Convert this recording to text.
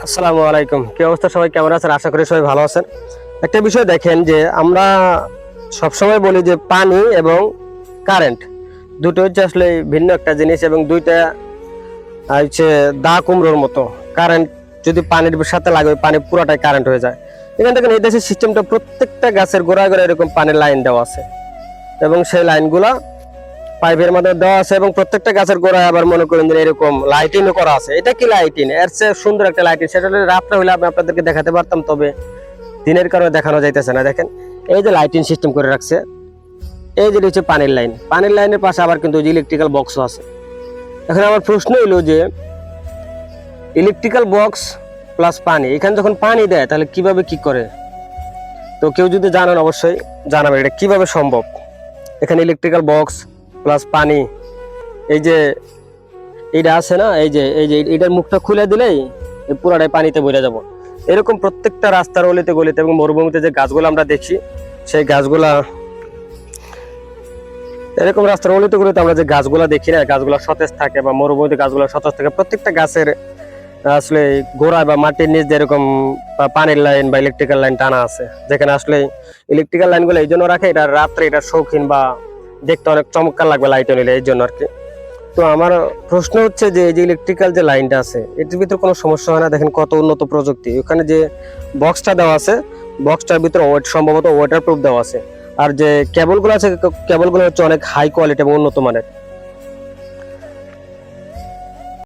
আসসালামু আলাইকুম। কি অবস্থা, সবাই কেমন আছেন? আশা করি সবাই ভালো আছেন। একটা বিষয় দেখেন যে আমরা সবসময় বলি যে পানি এবং কারেন্ট দুটো হচ্ছে আসলে ভিন্ন একটা জিনিস, এবং দুইটা হচ্ছে দা কুমড়োর মতো। কারেন্ট যদি পানির সাথে লাগে ওই পানি পুরোটাই কারেন্ট হয়ে যায়। এখান থেকে এই দেশের সিস্টেমটা প্রত্যেকটা গাছের গোড়ায় গোড়ায় এরকম পানির লাইন দেওয়া আছে, এবং সেই লাইনগুলা পাইপের মধ্যে দেওয়া আছে, এবং প্রত্যেকটা গাছের গোড়ায় আবার মনে করেন যে এরকম লাইটিংও করা আছে। এটা কি লাইটিং? এর চেয়ে সুন্দর একটা লাইটিং, সেটা হলে রাত্রে হলে আমি আপনাদেরকে দেখাতে পারতাম, তবে দিনের কারণে দেখানো যাইতেছে না। দেখেন এই যে লাইটিং সিস্টেম করে রাখছে, এই যে হচ্ছে পানির লাইন, পানির লাইনের পাশে আবার কিন্তু ইলেকট্রিক্যাল বক্সও আছে। এখন আমার প্রশ্ন হইলো যে ইলেকট্রিক্যাল বক্স প্লাস পানি, এখানে যখন পানি দেয় তাহলে কিভাবে কি করে? তো কেউ যদি জানেন অবশ্যই জানাবেন এটা কিভাবে সম্ভব। এখানে ইলেকট্রিক্যাল বক্স প্লাস পানি, এই যে এইটা আছে না, এই যে এটার মুখটা খুলে দিলেই পুরাটাই পানিতে বইরে যাব। এরকম প্রত্যেকটা রাস্তার অলিতে গলিতে এবং মরুভূমিতে যে গাছগুলো আমরা দেখি, সেই গাছগুলা এরকম রাস্তার অলিতে গলিতে আমরা যে গাছগুলা দেখি না, গাছগুলা সতেজ থাকে, বা মরুভূমিতে গাছগুলো সতেজ থাকে। প্রত্যেকটা গাছের আসলে গোড়া বা মাটির নিচ যেরকম পানির লাইন বা ইলেকট্রিক্যাল লাইন টানা আছে, যেখানে আসলে ইলেকট্রিক্যাল লাইনগুলো এই জন্য রাখে, এটা রাত্রে এটা শৌখিন বা দেখতে অনেক চমৎকার লাগবে লাইট নিলে, এই জন্য আর কি। তো আমার প্রশ্ন হচ্ছে যে এই যে ইলেকট্রিক্যাল যে লাইনটা আছে, এটির ভিতরে কোনো সমস্যা হয় না? দেখেন কত উন্নত প্রযুক্তি। ওখানে যে বক্সটা দেওয়া আছে, বক্সটার ভিতরে সম্ভবত ওয়াটার প্রুফ দেওয়া আছে। আর যে কেবলগুলো আছে, কেবলগুলো হচ্ছে অনেক হাই কোয়ালিটি এবং উন্নত মানের।